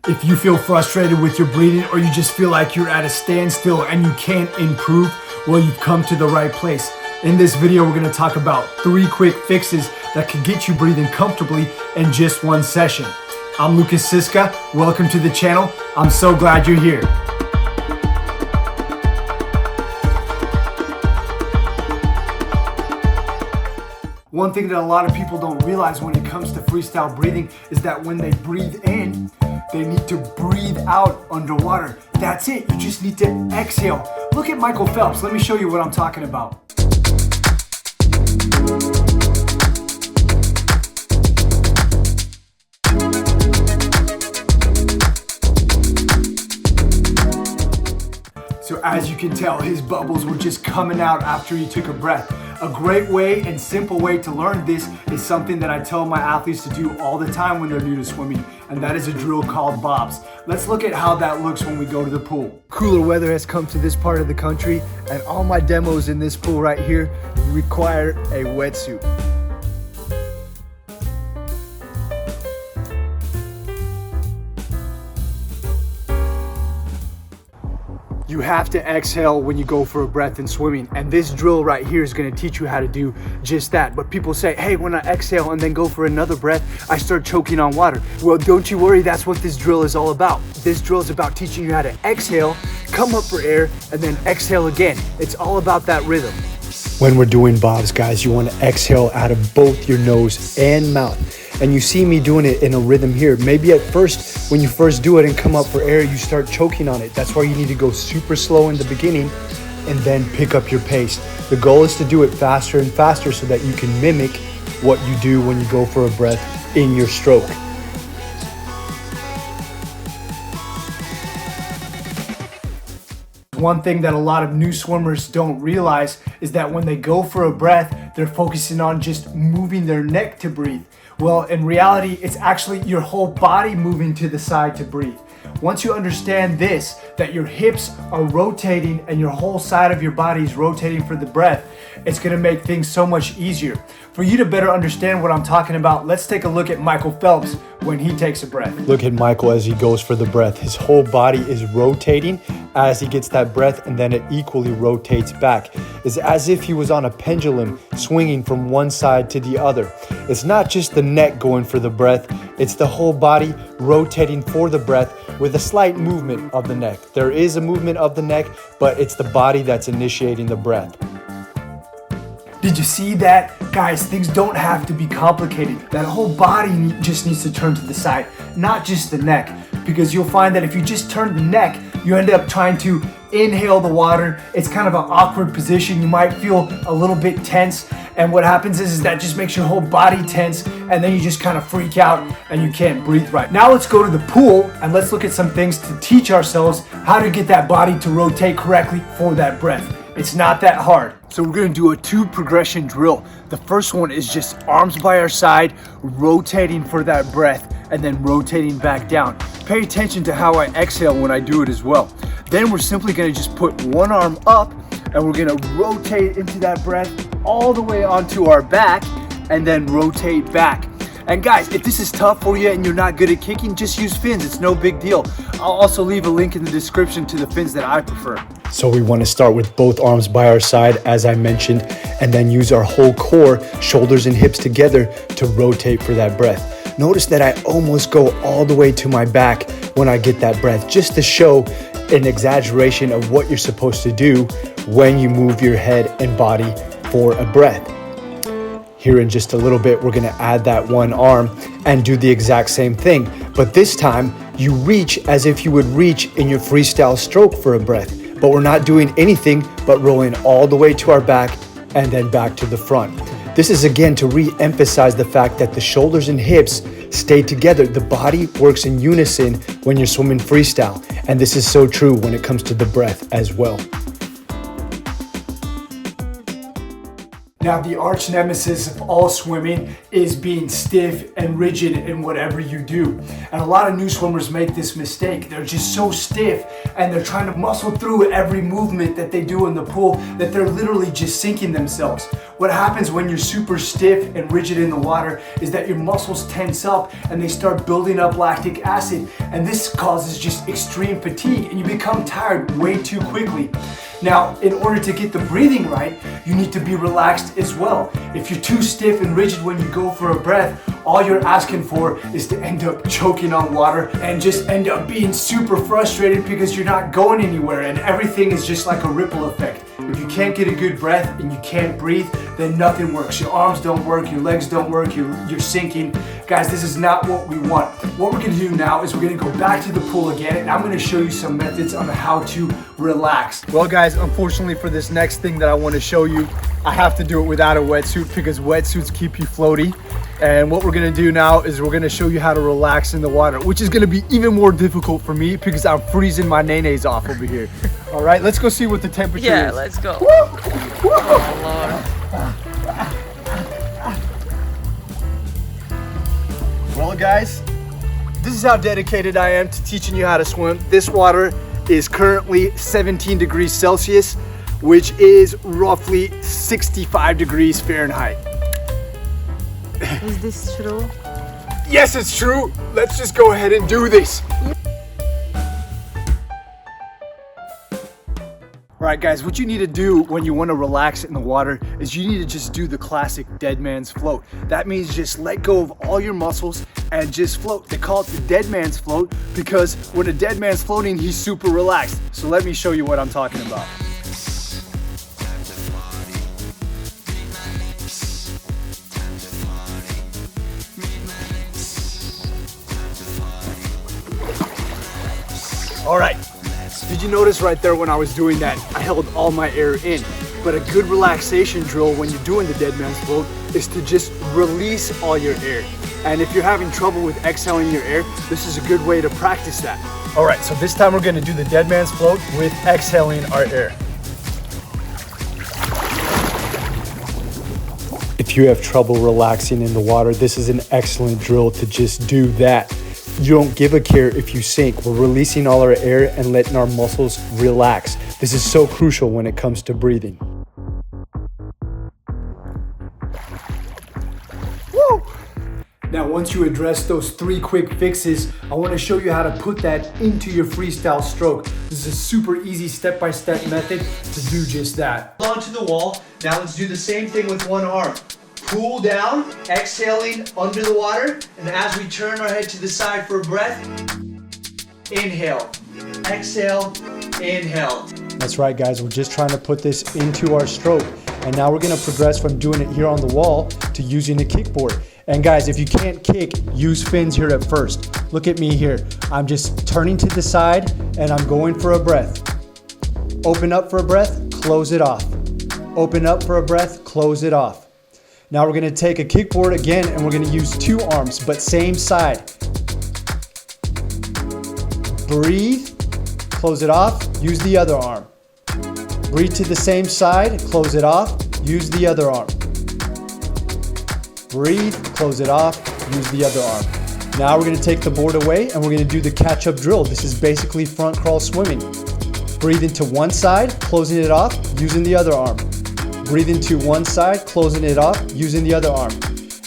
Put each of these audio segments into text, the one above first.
If you feel frustrated with your breathing or you just feel like you're at a standstill and you can't improve, well, you've come to the right place. In this video, we're gonna talk about 3 quick fixes that can get you breathing comfortably in just 1 session. I'm Siska. Welcome to the channel. I'm so glad you're here. One thing that a lot of people don't realize when it comes to freestyle breathing is that when they breathe in, they need to breathe out underwater. That's it, you just need to exhale. Look at Michael Phelps, let me show you what I'm talking about. So as you can tell, his bubbles were just coming out after he took a breath. A great way and simple way to learn this is something that I tell my athletes to do all the time when they're new to swimming, and that is a drill called bobs. Let's look at how that looks when we go to the pool. Cooler weather has come to this part of the country, and all my demos in this pool right here require a wetsuit. You have to exhale when you go for a breath in swimming, and this drill right here is going to teach you how to do just that. But people say, hey, when I exhale and then go for another breath, I start choking on water. Well, don't you worry, that's what this drill is all about. This drill is about teaching you how to exhale, come up for air, and then exhale again. It's all about that rhythm. When we're doing bobs, guys, you want to exhale out of both your nose and mouth. And you see me doing it in a rhythm here. Maybe at first, when you first do it and come up for air, you start choking on it. That's why you need to go super slow in the beginning and then pick up your pace. The goal is to do it faster and faster so that you can mimic what you do when you go for a breath in your stroke. One thing that a lot of new swimmers don't realize is that when they go for a breath, they're focusing on just moving their neck to breathe. Well, in reality, it's actually your whole body moving to the side to breathe. Once you understand this, that your hips are rotating and your whole side of your body is rotating for the breath, it's gonna make things so much easier. For you to better understand what I'm talking about, let's take a look at Michael Phelps when he takes a breath. Look at Michael as he goes for the breath. His whole body is rotating as he gets that breath, and then it equally rotates back. It's as if he was on a pendulum swinging from one side to the other. It's not just the neck going for the breath, it's the whole body rotating for the breath with a slight movement of the neck. There is a movement of the neck, but it's the body that's initiating the breath. Did you see that? Guys, things don't have to be complicated. That whole body just needs to turn to the side, not just the neck. Because you'll find that if you just turn the neck, you end up trying to inhale the water. It's kind of an awkward position. You might feel a little bit tense. And what happens is that just makes your whole body tense, and then you just kind of freak out and you can't breathe right. Now let's go to the pool and let's look at some things to teach ourselves how to get that body to rotate correctly for that breath. It's not that hard. So we're gonna do a 2 progression drill. The first one is just arms by our side, rotating for that breath, and then rotating back down. Pay attention to how I exhale when I do it as well. Then we're simply gonna just put one arm up and we're gonna rotate into that breath all the way onto our back and then rotate back. And guys, if this is tough for you and you're not good at kicking, just use fins, it's no big deal. I'll also leave a link in the description to the fins that I prefer. So we want to start with both arms by our side, as I mentioned, and then use our whole core, shoulders and hips together to rotate for that breath. Notice that I almost go all the way to my back when I get that breath, just to show an exaggeration of what you're supposed to do when you move your head and body for a breath. Here in just a little bit, we're gonna add that one arm and do the exact same thing. But this time, you reach as if you would reach in your freestyle stroke for a breath. But we're not doing anything but rolling all the way to our back and then back to the front. This is again to re-emphasize the fact that the shoulders and hips stay together. The body works in unison when you're swimming freestyle. And this is so true when it comes to the breath as well. Now, the arch nemesis of all swimming is being stiff and rigid in whatever you do. And a lot of new swimmers make this mistake. They're just so stiff and they're trying to muscle through every movement that they do in the pool that they're literally just sinking themselves. What happens when you're super stiff and rigid in the water is that your muscles tense up and they start building up lactic acid, and this causes just extreme fatigue and you become tired way too quickly. Now, in order to get the breathing right, you need to be relaxed as well. If you're too stiff and rigid when you go for a breath, all you're asking for is to end up choking on water and just end up being super frustrated because you're not going anywhere and everything is just like a ripple effect. If you can't get a good breath and you can't breathe, then nothing works. Your arms don't work, your legs don't work, you're sinking. Guys, this is not what we want. What we're gonna do now is we're gonna go back to the pool again and I'm gonna show you some methods on how to relax. Well guys, unfortunately for this next thing that I wanna show you, I have to do it without a wetsuit because wetsuits keep you floaty. And what we're gonna do now is we're gonna show you how to relax in the water, which is gonna be even more difficult for me because I'm freezing my nays off over here. All right, let's go see what the temperature is. Yeah, let's go. Woo! Woo! Oh, Lord. Well guys, this is how dedicated I am to teaching you how to swim. This water is currently 17 degrees Celsius, which is roughly 65 degrees Fahrenheit. Is this true? Yes, it's true. Let's just go ahead and do this. All right, guys, what you need to do when you want to relax in the water is you need to just do the classic dead man's float. That means just let go of all your muscles and just float. They call it the dead man's float because when a dead man's floating, he's super relaxed. So let me show you what I'm talking about. All right, did you notice right there when I was doing that, I held all my air in. But a good relaxation drill when you're doing the dead man's float is to just release all your air. And if you're having trouble with exhaling your air, this is a good way to practice that. All right, so this time we're gonna do the dead man's float with exhaling our air. If you have trouble relaxing in the water, this is an excellent drill to just do that. You don't give a care if you sink. We're releasing all our air and letting our muscles relax. This is so crucial when it comes to breathing. Woo! Now, once you address those 3 quick fixes, I want to show you how to put that into your freestyle stroke. This is a super easy step-by-step method to do just that. Onto the wall. Now let's do the same thing with one arm. Pull down, exhaling under the water, and as we turn our head to the side for a breath, inhale, exhale, inhale. That's right, guys. We're just trying to put this into our stroke. And now we're gonna progress from doing it here on the wall to using the kickboard. And guys, if you can't kick, use fins here at first. Look at me here. I'm just turning to the side and I'm going for a breath. Open up for a breath, close it off. Open up for a breath, close it off. Now we're gonna take a kickboard again and we're gonna use 2 arms, but same side. Breathe, close it off, use the other arm. Breathe to the same side, close it off, use the other arm. Breathe, close it off, use the other arm. Now we're gonna take the board away and we're gonna do the catch-up drill. This is basically front crawl swimming. Breathe into one side, closing it off, using the other arm. Breathe into one side, closing it off, using the other arm.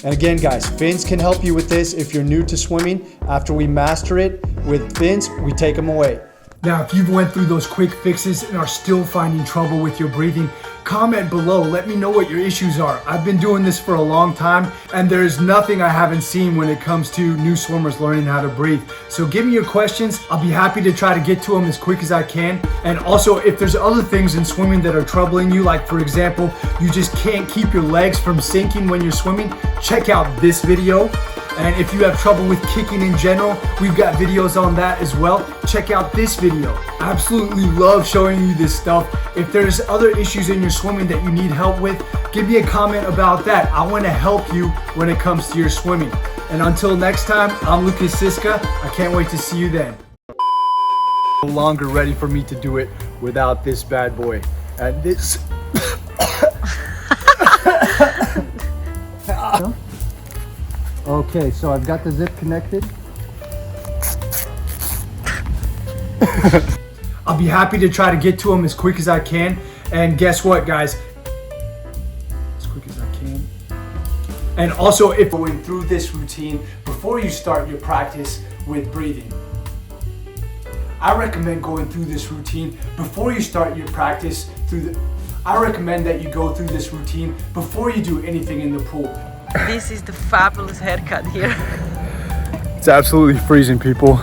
And again, guys, fins can help you with this if you're new to swimming. After we master it with fins, we take them away. Now, if you've went through those quick fixes and are still finding trouble with your breathing, comment below. Let me know what your issues are. I've been doing this for a long time and there is nothing I haven't seen when it comes to new swimmers learning how to breathe. So give me your questions. I'll be happy to try to get to them as quick as I can. And also, if there's other things in swimming that are troubling you, like for example, you just can't keep your legs from sinking when you're swimming, check out this video. And if you have trouble with kicking in general, we've got videos on that as well. Check out this video. I absolutely love showing you this stuff. If there's other issues in your swimming that you need help with, give me a comment about that. I want to help you when it comes to your swimming. And until next time, I'm Lucas Siska. I can't wait to see you then. No longer ready for me to do it without this bad boy. And this... Okay, so I've got the zip connected. I'll be happy to try to get to them as quick as I can. And guess what, guys? As quick as I can. And also, if going through this routine before you start your practice with breathing, I recommend going through this routine before you start your practice I recommend that you go through this routine before you do anything in the pool. This is the fabulous haircut here. It's absolutely freezing, people.